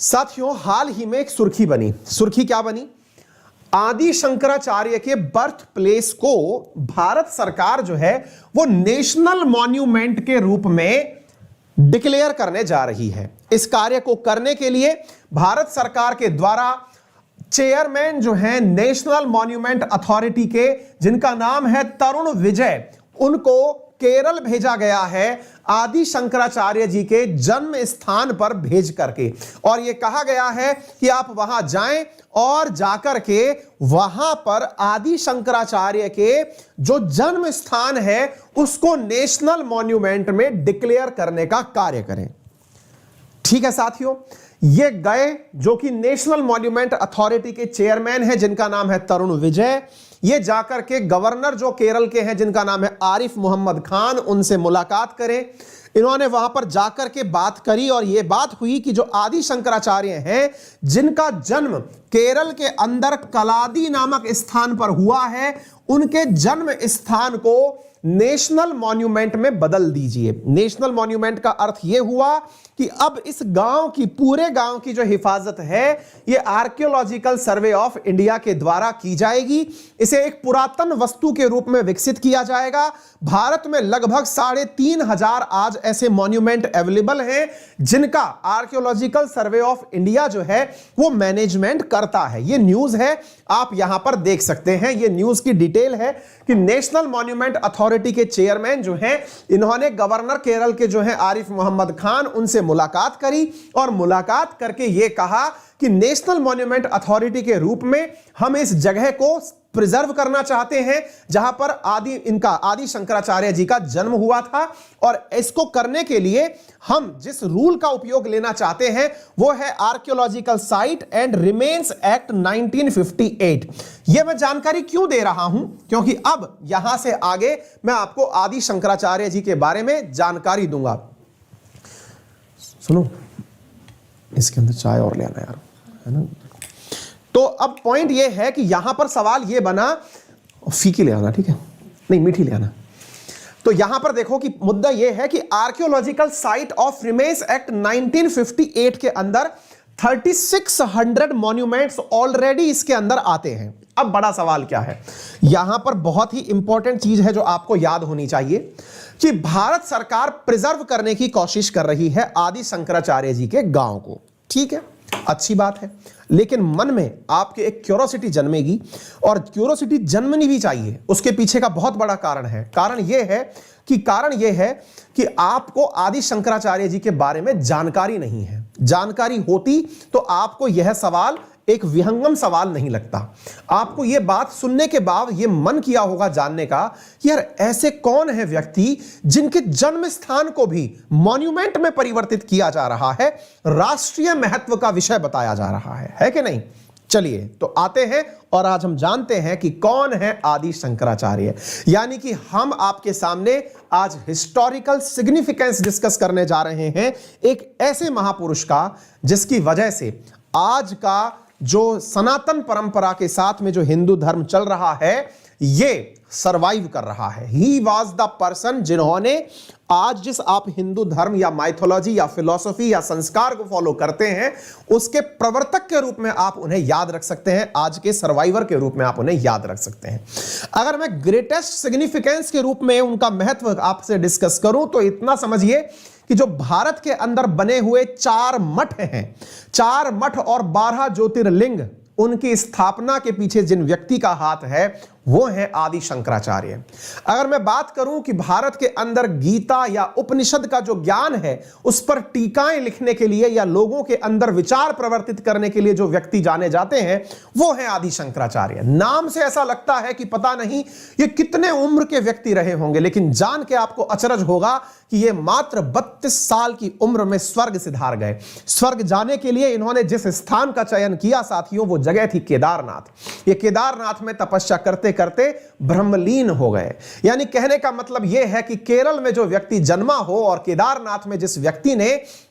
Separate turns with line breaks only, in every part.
साथियों, हाल ही में एक सुर्खी क्या बनी? आदि शंकराचार्य के बर्थ प्लेस को भारत सरकार जो है वो नेशनल मॉन्यूमेंट के रूप में डिक्लेयर करने जा रही है। इस कार्य को करने के लिए भारत सरकार के द्वारा चेयरमैन जो है नेशनल मॉन्यूमेंट अथॉरिटी के, जिनका नाम है तरुण विजय, उनको केरल भेजा गया है आदि शंकराचार्य जी के जन्म स्थान पर भेज करके, और यह कहा गया है कि आप वहां जाएं और जाकर के वहां पर आदि शंकराचार्य के जो जन्म स्थान है उसको नेशनल मॉन्यूमेंट में डिक्लेयर करने का कार्य करें। ठीक है साथियों, ये गए जो कि नेशनल मॉन्यूमेंट अथॉरिटी के चेयरमैन हैं, जिनका नाम है तरुण विजय। ये जाकर के गवर्नर जो केरल के हैं, जिनका नाम है आरिफ मोहम्मद खान, उनसे मुलाकात करें। इन्होंने वहां पर जाकर के बात करी और यह बात हुई कि जो आदि शंकराचार्य हैं, जिनका जन्म केरल के अंदर कलादी नामक स्थान पर हुआ है, उनके जन्म स्थान को नेशनल मॉन्यूमेंट में बदल दीजिए। नेशनल मॉन्यूमेंट का अर्थ यह हुआ कि अब इस गांव की, पूरे गांव की जो हिफाजत है ये आर्कियोलॉजिकल सर्वे ऑफ इंडिया के द्वारा की जाएगी। इसे एक पुरातन वस्तु के रूप में विकसित किया जाएगा। भारत में लगभग 3,500 आज ऐसे मॉन्यूमेंट अवेलेबल हैं जिनका आर्कियोलॉजिकल सर्वे ऑफ इंडिया जो है वो मैनेजमेंट करता है। ये न्यूज है, आप यहां पर देख सकते हैं। ये न्यूज की डिटेल है कि नेशनल मॉन्यूमेंट अथॉरिटी के चेयरमैन जो हैं, इन्होंने गवर्नर केरल के जो हैं आरिफ मोहम्मद खान, उनसे मुलाकात करी और मुलाकात करके यह कहा कि नेशनल मॉन्यूमेंट अथॉरिटी के रूप में हम इस जगह को प्रिजर्व करना चाहते हैं जहां पर आदि शंकराचार्य जी का जन्म हुआ था, और इसको करने के लिए हम जिस रूल का उपयोग लेना चाहते हैं वो है archaeological site and remains act 1958। यह मैं जानकारी क्यों दे रहा हूं? क्योंकि अब यहां से आगे मैं आपको आदि शंकराचार्य जी के बारे में जानकारी दूंगा। सुनो, इसके अंदर चाय और ले आना यार, है ना। तो अब पॉइंट ये है कि यहां पर सवाल ये बना, फीकी ले आना, ठीक है, नहीं मीठी ले आना। तो यहां पर देखो कि मुद्दा ये है कि archaeological site of remains act 1958 के अंदर 3600 मॉन्यूमेंट्स ऑलरेडी इसके अंदर आते हैं। अब बड़ा सवाल क्या है, यहां पर बहुत ही इंपॉर्टेंट चीज है जो आपको याद होनी चाहिए कि भारत सरकार प्रिजर्व करने की कोशिश कर रही है आदि शंकराचार्य जी के गांव को। ठीक है, अच्छी बात है, लेकिन मन में आपके एक क्यूरोसिटी जन्मेगी, और क्यूरोसिटी जन्मनी भी चाहिए। उसके पीछे का बहुत बड़ा कारण है। कारण यह है कि आपको आदि शंकराचार्य जी के बारे में जानकारी नहीं है। जानकारी होती तो आपको यह सवाल एक विहंगम सवाल नहीं लगता। आपको यह बात सुनने के बाद यह मन किया होगा जानने का कि यार ऐसे कौन है व्यक्ति जिनके जन्म स्थान को भी मॉन्यूमेंट में परिवर्तित किया जा रहा है, राष्ट्रीय महत्व का विषय बताया जा रहा है कि नहीं। चलिए तो आते हैं और आज हम जानते हैं कि कौन है आदि शंकराचार्य। यानी कि हम आपके सामने आज हिस्टोरिकल सिग्निफिकेंस डिस्कस करने जा रहे हैं एक ऐसे महापुरुष का जिसकी वजह से आज का जो सनातन परंपरा के साथ में जो हिंदू धर्म चल रहा है ये सरवाइव कर रहा है। ही वॉज द पर्सन जिन्होंने आज जिस आप हिंदू धर्म या माइथोलॉजी या फिलॉसफी या संस्कार को फॉलो करते हैं उसके प्रवर्तक के रूप में आप उन्हें याद रख सकते हैं, आज के सर्वाइवर के रूप में आप उन्हें याद रख सकते हैं। अगर मैं ग्रेटेस्ट सिग्निफिकेंस के रूप में उनका महत्व आपसे डिस्कस करूं तो इतना समझिए कि जो भारत के अंदर बने हुए 4 मठ हैं, 4 मठ और 12 ज्योतिर्लिंग, उनकी स्थापना के पीछे जिन व्यक्ति का हाथ है वो है आदि शंकराचार्य। अगर मैं बात करूं कि भारत के अंदर गीता या उपनिषद का जो ज्ञान है उस पर टीकाएं लिखने के लिए या लोगों के अंदर विचार प्रवर्तित करने के लिए जो व्यक्ति जाने जाते हैं वो है आदि शंकराचार्य। नाम से ऐसा लगता है कि पता नहीं ये कितने उम्र के व्यक्ति रहे होंगे, लेकिन जान के आपको अचरज होगा कि ये मात्र 32 साल की उम्र में स्वर्ग सिधार गए। स्वर्ग जाने के लिए इन्होंने जिस स्थान का चयन किया साथियों, वो जगह थी केदारनाथ। ये केदारनाथ में तपस्या करते करते ब्रह्मलीन हो गए। यानी कहने का मतलब यह है कि केरल में जो व्यक्ति जन्मा हो और केदारनाथ में जिस व्यक्ति ने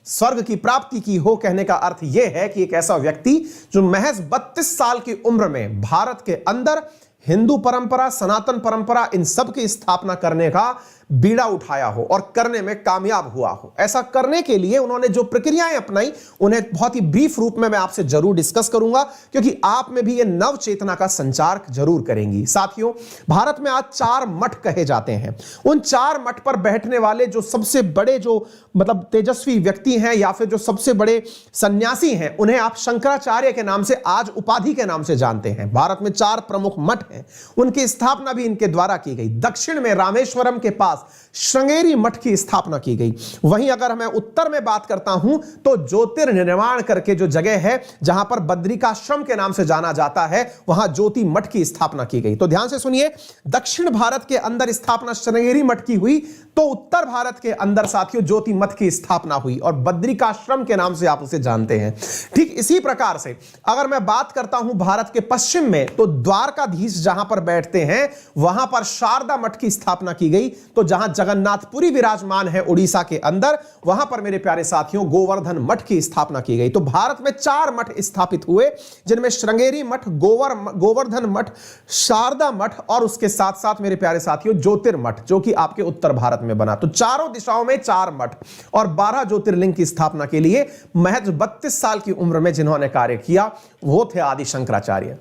स्वर्ग की प्राप्ति की हो, कहने का अर्थ यह है कि एक ऐसा व्यक्ति जो महज 32 साल की उम्र में भारत के अंदर हिंदू परंपरा, सनातन परंपरा, इन सब की स्थापना करने का बीड़ा उठाया हो और करने में कामयाब हुआ हो। ऐसा करने के लिए उन्होंने जो प्रक्रियाएं अपनाई उन्हें बहुत ही ब्रीफ रूप में मैं आपसे जरूर डिस्कस करूंगा, क्योंकि आप में भी ये नव चेतना का संचार जरूर करेंगी। साथियों, भारत में आज 4 मठ कहे जाते हैं। उन 4 मठ पर बैठने वाले जो सबसे बड़े जो मतलब तेजस्वी व्यक्ति हैं या फिर जो सबसे बड़े सन्यासी हैं, उन्हें आप शंकराचार्य के नाम से आज उपाधि के नाम से जानते हैं। भारत में 4 प्रमुख मठ हैं, उनकी स्थापना भी इनके द्वारा की गई। दक्षिण में रामेश्वरम के पास श्रृंगेरी मठ की स्थापना की गई। वहीं अगर मैं उत्तर में बात करता हूं तो ज्योतिर्निर्माण करके जो जगह है जहां पर बद्रिकाश्रम के नाम से जाना जाता है, वहां ज्योति मठ की स्थापना की गई। तो ध्यान से सुनिए, दक्षिण भारत के अंदर स्थापना श्रृंगेरी मठ की हुई, तो उत्तर भारत के अंदर साथियों ज्योति मठ की स्थापना हुई और बद्रिकाश्रम के नाम से आप उसे जानते हैं। ठीक इसी प्रकार से अगर मैं बात करता हूं भारत के पश्चिम में, तो द्वारकाधीश जहां पर बैठते हैं वहां पर शारदा मठ की स्थापना की गई। तो जहां जगन्नाथपुरी विराजमान है उड़ीसा के अंदर, वहां पर मेरे प्यारे साथियों गोवर्धन मठ की स्थापना की गई। तो भारत में 4 मठ स्थापित हुए, जिनमें श्रृंगेरी मठ, गोवर्धन मठ, शारदा मठ और उसके साथ साथ मेरे प्यारे साथियों ज्योतिर्मठ, जो कि आपके उत्तर भारत में बना। तो चारों दिशाओं में 4 मठ और 12 ज्योतिर्लिंग की स्थापना के लिए महज 32 साल की उम्र में जिन्होंने कार्य किया वो थे आदि शंकराचार्य।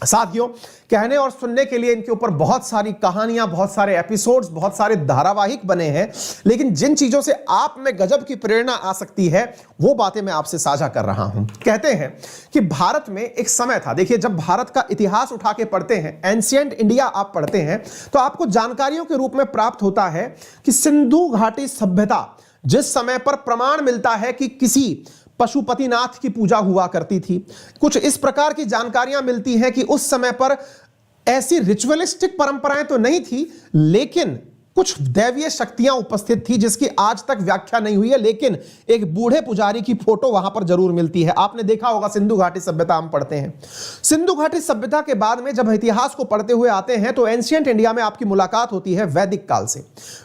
साथियों, कहने और सुनने के लिए इनके ऊपर बहुत सारी कहानियां, बहुत सारे एपिसोड्स, बहुत सारे धारावाहिक बने हैं, लेकिन जिन चीजों से आप में गजब की प्रेरणा आ सकती है वो बातें मैं आपसे साझा कर रहा हूं। कहते हैं कि भारत में एक समय था, देखिए जब भारत का इतिहास उठा के पढ़ते हैं, एंशिएंट इंडिया आप पढ़ते हैं, तो आपको जानकारियों के रूप में प्राप्त होता है कि सिंधु घाटी सभ्यता, जिस समय पर प्रमाण मिलता है कि किसी पशुपतिनाथ की पूजा हुआ करती थी, कुछ इस प्रकार की जानकारियां मिलती हैं कि उस समय पर ऐसी रिचुअलिस्टिक परंपराएं तो नहीं थी, लेकिन कुछ दैवीय शक्तियां उपस्थित थी जिसकी आज तक व्याख्या नहीं हुई है, लेकिन एक बूढ़े पुजारी की फोटो वहां पर जरूर मिलती है। आपने देखा होगा सिंधु घाटी सभ्यता हम पढ़ते हैं। सिंधु घाटी सभ्यता के बाद में जब इतिहास को पढ़ते हुए आते हैं तो एंशिएंट इंडिया में आपकी मुलाकात होती है वैदिक काल से।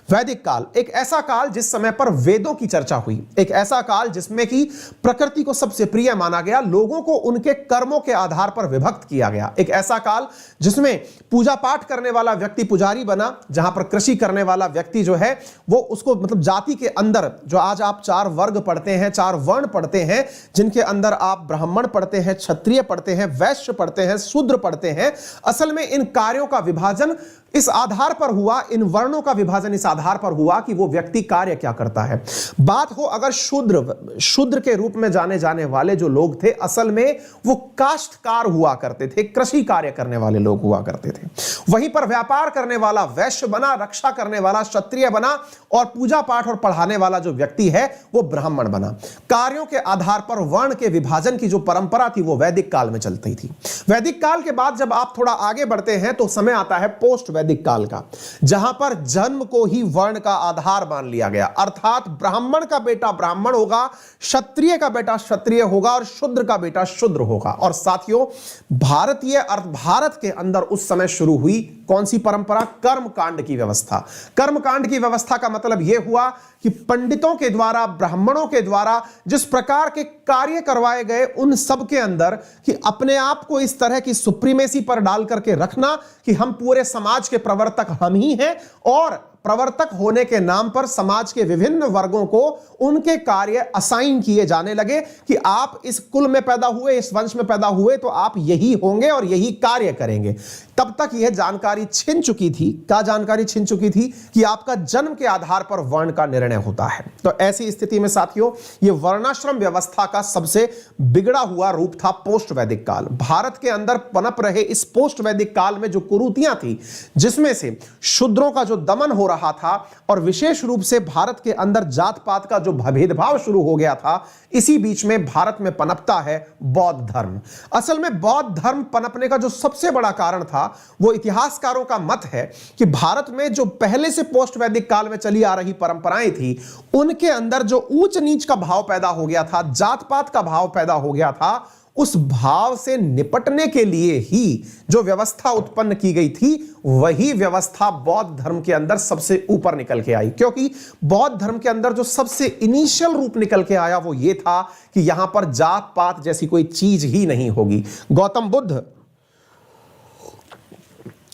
वैदिक काल एक ऐसा काल जिस समय पर वेदों की चर्चा हुई, एक ऐसा काल जिसमें कि प्रकृति को सबसे प्रिय माना गया, लोगों को उनके कर्मों के आधार पर विभक्त किया गया। एक ऐसा काल जिसमें पूजा पाठ करने वाला व्यक्ति पुजारी बना, जहां पर कृषि करने वाला व्यक्ति जो है वो उसको मतलब जाति के अंदर जो आज आप 4 वर्ग पढ़ते हैं, 4 वर्ण पढ़ते हैं, जिनके अंदर आप ब्राह्मण पढ़ते हैं, क्षत्रिय पढ़ते हैं, वैश्य पढ़ते हैं, शूद्र पढ़ते हैं, असल में इन कार्यों का विभाजन इस आधार पर हुआ, इन वर्णों का विभाजन इस आधार पर हुआ कि वो व्यक्ति कार्य क्या करता है। बात हो अगर शूद्र के रूप में जाने जाने वाले जो लोग थे, असल में वो काष्ठकार हुआ करते थे, कृषि कार्य करने वाले लोग हुआ करते थे। वहीं पर व्यापार करने वाला वैश्य बना, रक्षा करने वाला क्षत्रिय बना और पूजा पाठ और पढ़ाने वाला जो व्यक्ति है वो ब्राह्मण बना। कार्यों के आधार पर वर्ण के विभाजन की जो परंपरा थी वो वैदिक काल में चलती थी। वैदिक काल के बाद जब आप थोड़ा आगे बढ़ते हैं तो समय आता है पोस्ट वैदिक काल का, जहां पर जन्म को ही वर्ण का आधार मान लिया गया, अर्थात ब्राह्मण का बेटा ब्राह्मण होगा, क्षत्रिय का बेटा क्षत्रिय होगा और शूद्र का बेटा शूद्र होगा। और साथियों, भारत के अंदर उस समय शुरू हुई कौन सी परंपरा? कर्मकांड की व्यवस्था। कर्मकांड की व्यवस्था का मतलब यह हुआ कि पंडितों के द्वारा, ब्राह्मणों के द्वारा जिस प्रकार के कार्य करवाए गए, उन सब के अंदर कि अपने आप को इस तरह की सुप्रीमेसी पर डाल करके रखना कि हम पूरे समाज के प्रवर्तक हम ही हैं, और प्रवर्तक होने के नाम पर समाज के विभिन्न वर्गों को उनके कार्य असाइन किए जाने लगे कि आप इस कुल में पैदा हुए, इस वंश में पैदा हुए तो आप यही होंगे और यही कार्य करेंगे। तब तक यह जानकारी छिन चुकी थी। क्या जानकारी छिन चुकी थी? कि आपका जन्म के आधार पर वर्ण का निर्णय होता है। तो ऐसी स्थिति में साथियों, यह वर्णाश्रम व्यवस्था का सबसे बिगड़ा हुआ रूप था पोस्ट वैदिक काल। भारत के अंदर पनप रहे इस पोस्ट वैदिक काल में जो कुरीतियां थी, जिसमें से शूद्रों का जो दमन हो रहा था और विशेष रूप से भारत के अंदर जात पात का जो भेदभाव शुरू हो गया था, इसी बीच में भारत में पनपता है बौद्ध धर्म। असल में बौद्ध धर्म पनपने का जो सबसे बड़ा कारण था, वो इतिहासकारों का मत है कि भारत में जो पहले से पोस्ट वैदिक काल में चली आ रही परंपराएं थी, उनके अंदर जो ऊंच नीच का भाव पैदा हो गया था, जात पात का भाव पैदा हो गया था, उस भाव से निपटने के लिए ही जो व्यवस्था उत्पन्न की गई थी, वही व्यवस्था बौद्ध धर्म के अंदर सबसे ऊपर निकल के आई। क्योंकि बौद्ध धर्म के अंदर जो सबसे इनिशियल रूप निकल के आया वो ये था कि यहां पर जात पात जैसी कोई चीज ही नहीं होगी। गौतम बुद्ध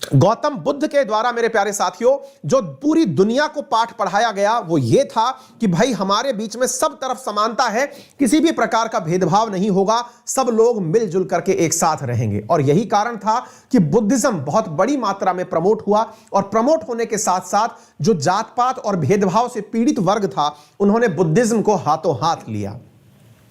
गौतम बुद्ध के द्वारा मेरे प्यारे साथियों जो पूरी दुनिया को पाठ पढ़ाया गया वो ये था कि भाई हमारे बीच में सब तरफ समानता है, किसी भी प्रकार का भेदभाव नहीं होगा, सब लोग मिलजुल करके एक साथ रहेंगे। और यही कारण था कि बुद्धिज्म बहुत बड़ी मात्रा में प्रमोट हुआ, और प्रमोट होने के साथ साथ जो जात पात और भेदभाव से पीड़ित वर्ग था उन्होंने बुद्धिज्म को हाथों हाथ लिया।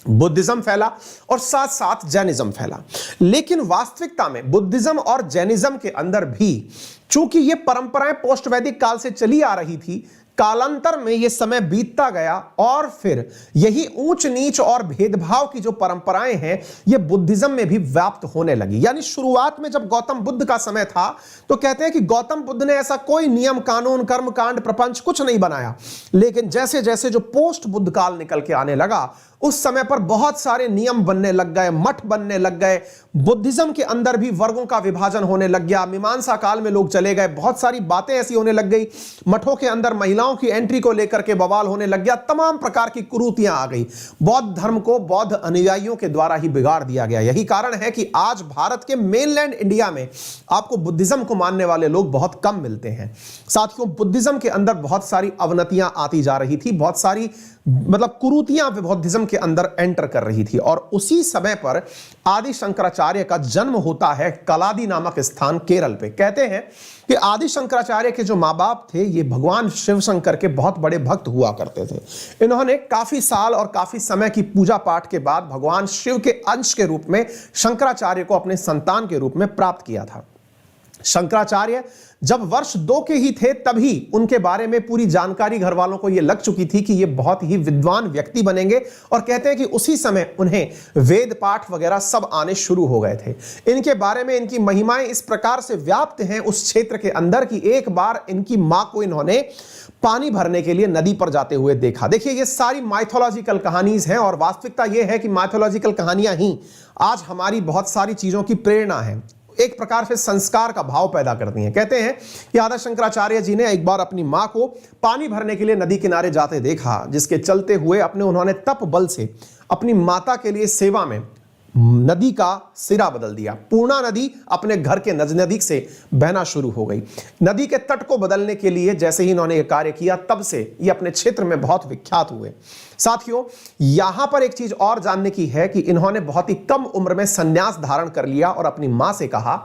बुद्धिज्म फैला और साथ साथ जैनिज्म फैला। लेकिन वास्तविकता में बुद्धिज्म और जैनिज्म के अंदर भी चूंकि ये परंपराएं पोस्ट वैदिक काल से चली आ रही थी, कालांतर में ये समय बीतता गया और फिर यही ऊंच नीच और भेदभाव की जो परंपराएं हैं ये बुद्धिज्म में भी व्याप्त होने लगी। यानी शुरुआत में जब गौतम बुद्ध का समय था तो कहते हैं कि गौतम बुद्ध ने ऐसा कोई नियम कानून कर्म कांड प्रपंच कुछ नहीं बनाया, लेकिन जैसे जैसे जो पोस्ट बुद्ध काल निकल के आने लगा उस समय पर बहुत सारे नियम बनने लग गए, मठ बनने लग गए, बुद्धिज्म के अंदर भी वर्गों का विभाजन होने लग गया, मीमांसा काल में लोग चले गए, बहुत सारी बातें ऐसी होने लग गई, मठों के अंदर महिलाओं की एंट्री को लेकर के बवाल होने लग गया, तमाम प्रकार की कुरीतियां आ गई। बौद्ध धर्म को बौद्ध अनुयायियों के द्वारा ही बिगाड़ दिया गया। यही कारण है कि आज भारत के मेनलैंड इंडिया में आपको बुद्धिज्म को मानने वाले लोग बहुत कम मिलते हैं। साथियों, बुद्धिज्म के अंदर बहुत सारी अवनतियां आती जा रही थी, बहुत सारी मतलब कुरीतियां बुद्धिज्म के अंदर एंटर कर रही थी। और उसी समय पर आदि शंकराचार्य का जन्म होता है कलादी नामक स्थान केरल पे। कहते हैं कि आदि शंकराचार्य के जो माँ बाप थे ये भगवान शिव शंकर के बहुत बड़े भक्त हुआ करते थे। इन्होंने काफी साल और काफी समय की पूजा पाठ के बाद भगवान शिव के अंश के रूप में शंकराचार्य को अपने संतान के रूप में प्राप्त किया था। शंकराचार्य जब वर्ष 2 के ही थे तभी उनके बारे में पूरी जानकारी घर वालों को यह लग चुकी थी कि ये बहुत ही विद्वान व्यक्ति बनेंगे, और कहते हैं कि उसी समय उन्हें वेद पाठ वगैरह सब आने शुरू हो गए थे। इनके बारे में इनकी महिमाएं इस प्रकार से व्याप्त हैं उस क्षेत्र के अंदर कि एक बार इनकी मां को इन्होंने पानी भरने के लिए नदी पर जाते हुए देखा। देखिए, ये सारी माइथोलॉजिकल कहानीज हैं और वास्तविकता यह है कि माइथोलॉजिकल कहानियां ही आज हमारी बहुत सारी चीजों की प्रेरणा है, एक प्रकार से संस्कार का भाव पैदा करती हैं। कहते हैं कि आदि शंकराचार्य जी ने एक बार अपनी मां को पानी भरने के लिए नदी किनारे जाते देखा, जिसके चलते हुए उन्होंने तप बल से अपनी माता के लिए सेवा में नदी का सिरा बदल दिया। पूर्णा नदी अपने घर के नजदीक से बहना शुरू हो गई। नदी के तट को बदलने के लिए जैसे ही इन्होंने यह कार्य किया तब से ये अपने क्षेत्र में बहुत विख्यात हुए। साथियों, यहां पर एक चीज और जानने की है कि इन्होंने बहुत ही कम उम्र में संन्यास धारण कर लिया और अपनी मां से कहा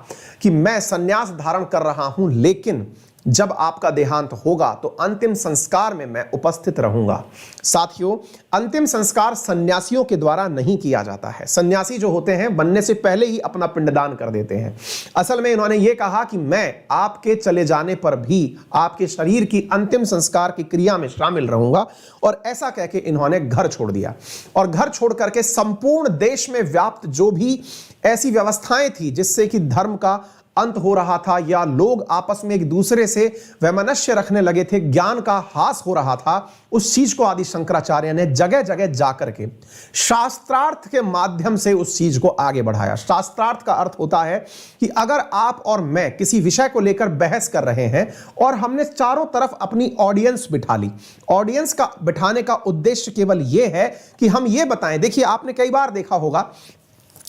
कि मैं संन्यास धारण कर रहा हूं, लेकिन जब आपका देहांत होगा तो अंतिम संस्कार में मैं उपस्थित रहूंगा। साथियों, अंतिम संस्कार सन्यासियों के द्वारा नहीं किया जाता है। सन्यासी जो होते हैं बनने से पहले ही अपना पिंडदान कर देते हैं। असल में इन्होंने ये कहा कि मैं आपके चले जाने पर भी आपके शरीर की अंतिम संस्कार की क्रिया में शामिल रहूंगा, और ऐसा कह के इन्होंने घर छोड़ दिया। और घर छोड़ करके संपूर्ण देश में व्याप्त जो भी ऐसी व्यवस्थाएं थी जिससे कि धर्म का अंत हो रहा था या लोग आपस में एक दूसरे से वैमनस्य रखने लगे थे, ज्ञान का हास हो रहा था, उस चीज को आदि शंकराचार्य ने जगह जगह जाकर के शास्त्रार्थ के माध्यम से उस चीज को आगे बढ़ाया। शास्त्रार्थ का अर्थ होता है कि अगर आप और मैं किसी विषय को लेकर बहस कर रहे हैं और हमने चारों तरफ अपनी ऑडियंस बिठा ली, ऑडियंस का बिठाने का उद्देश्य केवल यह है कि हम ये बताएं। देखिए, आपने कई बार देखा होगा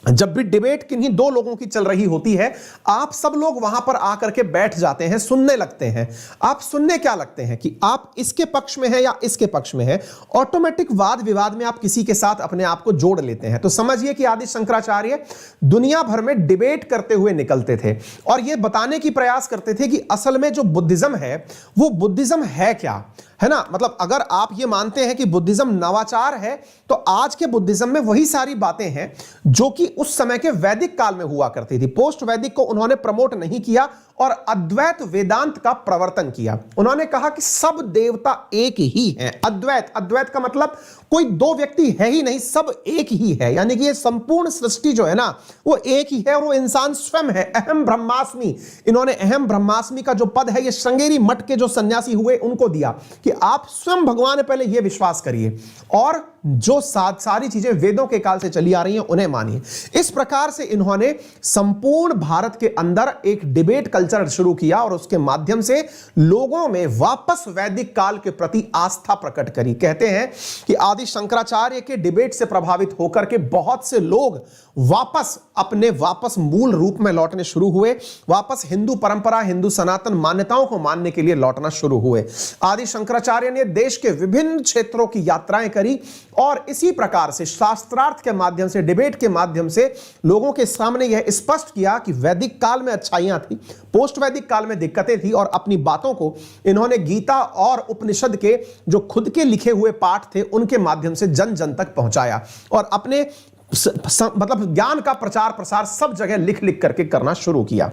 जब भी डिबेट किन्हीं 2 लोगों की चल रही होती है, आप सब लोग वहां पर आकर के बैठ जाते हैं, सुनने लगते हैं। आप सुनने क्या लगते हैं कि आप इसके पक्ष में हैं या इसके पक्ष में हैं। ऑटोमेटिक वाद विवाद में आप किसी के साथ अपने आप को जोड़ लेते हैं। तो समझिए कि आदि शंकराचार्य दुनिया भर में डिबेट करते हुए निकलते थे और यह बताने की प्रयास करते थे कि असल में जो बुद्धिज्म है वो बुद्धिज्म है क्या, है ना। मतलब अगर आप ये मानते हैं कि बुद्धिज्म नवाचार है तो आज के बुद्धिज्म में वही सारी बातें हैं जो कि उस समय के वैदिक काल में हुआ करती थी। पोस्ट वैदिक को उन्होंने प्रमोट नहीं किया और अद्वैत वेदांत का प्रवर्तन किया। उन्होंने कहा कि सब देवता एक ही हैं। अद्वैत, अद्वैत का मतलब कोई 2 व्यक्ति है ही नहीं, सब एक ही है। यानी कि ये संपूर्ण सृष्टि जो है ना वो एक ही है और वो इंसान स्वयं है। अहम ब्रह्मास्मि, इन्होंने अहम ब्रह्मास्मि का जो पद है ये श्रृंगेरी मठ के जो सन्यासी हुए उनको दिया कि आप स्वयं भगवान है, पहले ये विश्वास करिए और जो सारी चीजें वेदों के काल से चली आ रही हैं उन्हें मानिए। इस प्रकार से इन्होंने संपूर्ण भारत के अंदर एक डिबेट कल्चर शुरू किया और उसके माध्यम से लोगों में वापस वैदिक काल के प्रति आस्था प्रकट करी। कहते हैं कि आदि शंकराचार्य के डिबेट से प्रभावित होकर के बहुत से लोग वापस मूल रूप में लौटने शुरू हुए, वापस हिंदू परंपरा, हिंदू सनातन मान्यताओं को मानने के लिए लौटना शुरू हुए। आदि शंकराचार्य ने देश के विभिन्न क्षेत्रों की यात्राएं करी और इसी प्रकार से शास्त्रार्थ के माध्यम से, डिबेट के माध्यम से लोगों के सामने यह स्पष्ट किया कि वैदिक काल में अच्छाइयां थी, पोस्ट वैदिक काल में दिक्कतें थी, और अपनी बातों को इन्होंने गीता और उपनिषद के जो खुद के लिखे हुए पाठ थे उनके माध्यम से जन जन तक पहुंचाया और अपने मतलब ज्ञान का प्रचार प्रसार सब जगह लिख लिख करके करना शुरू किया।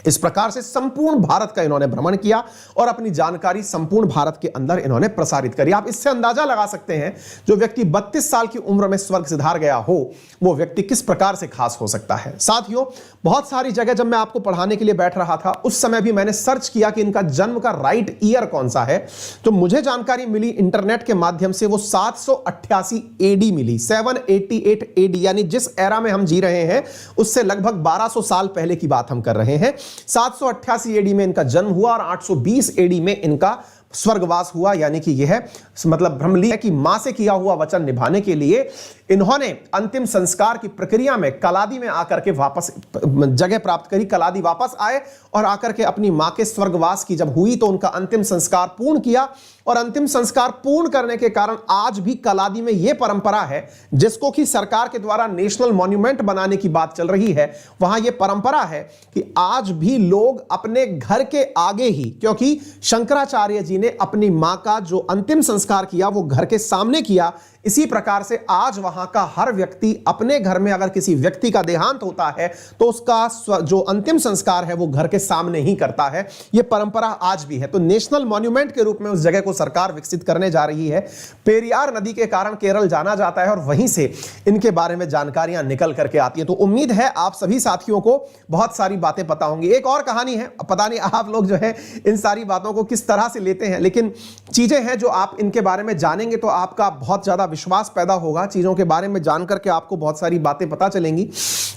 इस प्रकार से संपूर्ण भारत का इन्होंने भ्रमण किया और अपनी जानकारी संपूर्ण भारत के अंदर इन्होंने प्रसारित करी। आप इससे अंदाजा लगा सकते हैं जो व्यक्ति 32 साल की उम्र में स्वर्ग सिधार गया हो वो व्यक्ति किस प्रकार से खास हो सकता है। साथियों, बहुत सारी जगह जब मैं आपको पढ़ाने के लिए बैठ रहा था उस समय भी मैंने सर्च किया कि इनका जन्म का राइट ईयर कौन सा है, तो मुझे जानकारी मिली इंटरनेट के माध्यम से वो 788 एडी मिली, 788 एडी, यानी जिस एरा में हम जी रहे हैं उससे लगभग 1200 साल पहले की बात हम कर रहे हैं। 788 एडी में इनका जन्म हुआ और 820 एडी में इनका स्वर्गवास हुआ, यानी कि यह मतलब भ्रमली है कि मां से किया हुआ वचन निभाने के लिए इन्होंने अंतिम संस्कार की प्रक्रिया में कलादी में आकर के वापस जगह प्राप्त करी। कलादी वापस आए और आकर के अपनी मां के स्वर्गवास की जब हुई तो उनका अंतिम संस्कार पूर्ण किया और अंतिम संस्कार पूर्ण करने के कारण आज भी कलादी में यह परंपरा है जिसको कि सरकार के द्वारा नेशनल मॉन्यूमेंट बनाने की बात चल रही है। वहां यह परंपरा है कि आज भी लोग अपने घर के आगे ही, क्योंकि शंकराचार्य जी ने अपनी मां का जो अंतिम संस्कार किया वो घर के सामने किया, इसी प्रकार से आज वहां का हर व्यक्ति अपने घर में अगर किसी व्यक्ति का देहांत होता है तो उसका जो अंतिम संस्कार है वो घर के सामने ही करता है। यह परंपरा आज भी है। तो नेशनल मॉन्यूमेंट के रूप में उस जगह को सरकार विकसित करने जा रही है। पेरियार नदी के कारण केरल जाना जाता है और वहीं से इनके बारे में जानकारियां निकल करके आती है। तो उम्मीद है आप सभी साथियों को बहुत सारी बातें पता होंगी। एक और कहानी है, पता नहीं आप लोग जो है इन सारी बातों को किस तरह से लेते हैं, लेकिन चीजें हैं जो आप इनके बारे में जानेंगे तो आपका बहुत ज्यादा विश्वास पैदा होगा। चीजों के बारे में जानकर के आपको बहुत सारी बातें पता चलेंगी।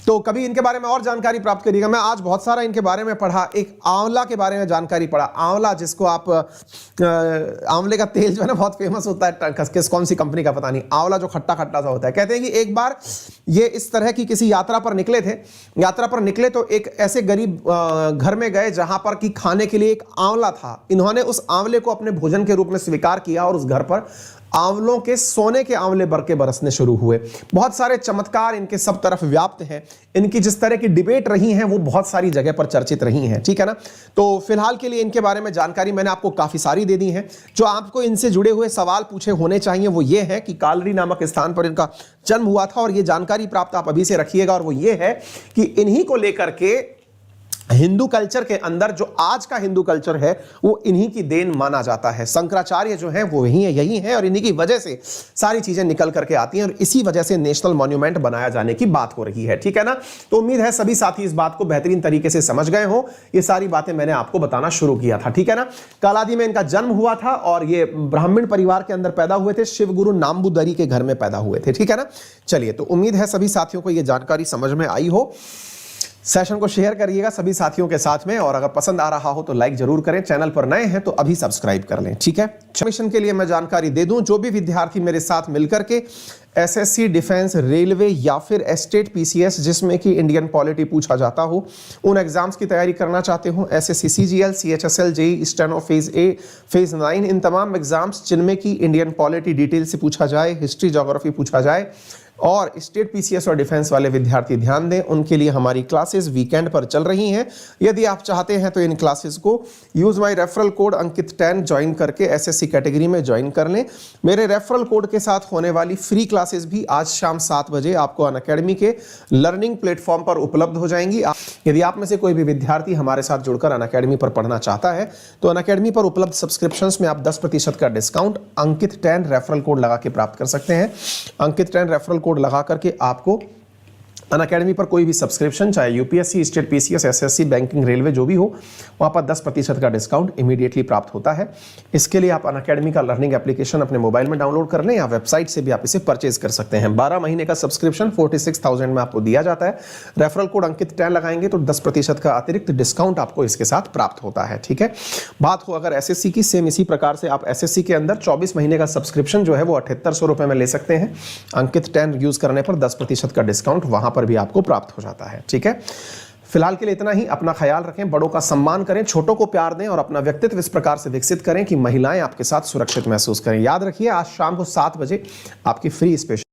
तो कभी इनके बारे में और जानकारी प्राप्त करिएगा। मैं आज बहुत सारा इनके बारे में पढ़ा, एक आंवला के बारे में जानकारी पढ़ा। आंवला, जिसको आप आंवले का तेल जो है ना बहुत फेमस होता है, किस कौन सी कंपनी का पता नहीं, आंवला जो खट्टा खट्टा सा होता है। कहते हैं कि एक बार ये इस तरह की किसी यात्रा पर निकले थे। यात्रा पर निकले तो एक ऐसे गरीब घर में गए जहां पर कि खाने के लिए एक आंवला था। इन्होंने उस आंवले को अपने भोजन के रूप में स्वीकार किया और उस घर पर आंवलों के सोने के आंवले बरके बरसने शुरू हुए। बहुत सारे चमत्कार इनके सब तरफ व्याप्त हैं। इनकी जिस तरह की डिबेट रही हैं वो बहुत सारी जगह पर चर्चित रही हैं, ठीक है ना। तो फिलहाल के लिए इनके बारे में जानकारी मैंने आपको काफी सारी दे दी है। जो आपको इनसे जुड़े हुए सवाल पूछे होने चाहिए वो ये है कि कालरी नामक स्थान पर इनका जन्म हुआ था और ये जानकारी प्राप्त आप अभी से रखिएगा, और वो ये है कि इन्हीं को लेकर के हिंदू कल्चर के अंदर जो आज का हिंदू कल्चर है वो इन्हीं की देन माना जाता है। शंकराचार्य जो हैं वो यही है और इन्हीं की वजह से सारी चीजें निकल करके आती हैं और इसी वजह से नेशनल मॉन्यूमेंट बनाया जाने की बात हो रही है, ठीक है ना। तो उम्मीद है सभी साथी इस बात को बेहतरीन तरीके से समझ गए हो। ये सारी बातें मैंने आपको बताना शुरू किया था, ठीक है ना। कालादी में इनका जन्म हुआ था और ये ब्राह्मण परिवार के अंदर पैदा हुए थे। शिवगुरु नाम्बुदरी के घर में पैदा हुए थे, ठीक है ना। चलिए, तो उम्मीद है सभी साथियों को यह जानकारी समझ में आई हो। सेशन को शेयर करिएगा सभी साथियों के साथ में, और अगर पसंद आ रहा हो तो लाइक जरूर करें। चैनल पर नए हैं तो अभी सब्सक्राइब कर लें, ठीक है। मिशन के लिए मैं जानकारी दे दूं, जो भी विद्यार्थी मेरे साथ मिलकर के एसएससी, डिफेंस, रेलवे या फिर स्टेट पीसीएस जिसमें कि इंडियन पॉलिटी पूछा जाता हो, उन एग्जाम्स की तैयारी करना चाहते हो, SSC CGL, CHSL, JEE, steno phase A, phase 9, इन तमाम एग्जाम्स जिनमें कि इंडियन पॉलिटी डिटेल से पूछा जाए, हिस्ट्री, ज्योग्राफी पूछा जाए, और स्टेट पीसीएस और डिफेंस वाले विद्यार्थी ध्यान दें, उनके लिए हमारी क्लासेस वीकेंड पर चल रही हैं। यदि आप चाहते हैं तो इन क्लासेस को use my referral code Ankit 10 join करके एसएससी कैटेगरी में ज्वाइन कर लें। मेरे रेफरल कोड के साथ होने वाली फ्री क्लासेस भी आज शाम 7 बजे आपको अनअकैडमी के लर्निंग प्लेटफॉर्म पर उपलब्ध हो जाएंगी। यदि आप में से कोई भी विद्यार्थी हमारे साथ जुड़कर अनअकैडमी पर पढ़ना चाहता है तो अनअकैडमी पर उपलब्ध सब्सक्रिप्शंस में आप 10% का डिस्काउंट अंकित 10 रेफरल कोड लगा के प्राप्त कर सकते हैं। अंकित 10 रेफरल कोड लगा करके आपको अनअकैडमी पर कोई भी सब्सक्रिप्शन, चाहे UPSC, state PCS, SSC, banking, railway जो भी हो, वहाँ पर 10% का डिस्काउंट इमीडिएटली प्राप्त होता है। इसके लिए आप अनअकैडमी का लर्निंग एप्लीकेशन अपने मोबाइल में डाउनलोड कर लें या वेबसाइट से भी आप इसे परचेज कर सकते हैं। 12 महीने का सब्सक्रिप्शन 46,000 में आपको दिया जाता है। रेफरल कोड अंकित 10 लगाएंगे तो 10% का अतिरिक्त डिस्काउंट आपको इसके साथ प्राप्त होता है। ठीक है, बात हो अगर एसएससी की, सेम इसी प्रकार से आप एसएससी के अंदर 24 महीने का सब्सक्रिप्शन जो है वो 7800 रुपए में ले सकते हैं। अंकित 10 यूज करने पर 10% का डिस्काउंट वहां पर भी आपको प्राप्त हो जाता है। ठीक है, फिलहाल के लिए इतना ही। अपना ख्याल रखें, बड़ों का सम्मान करें, छोटों को प्यार दें और अपना व्यक्तित्व इस प्रकार से विकसित करें कि महिलाएं आपके साथ सुरक्षित महसूस करें। याद रखिए, आज शाम को 7 बजे आपकी फ्री स्पेशल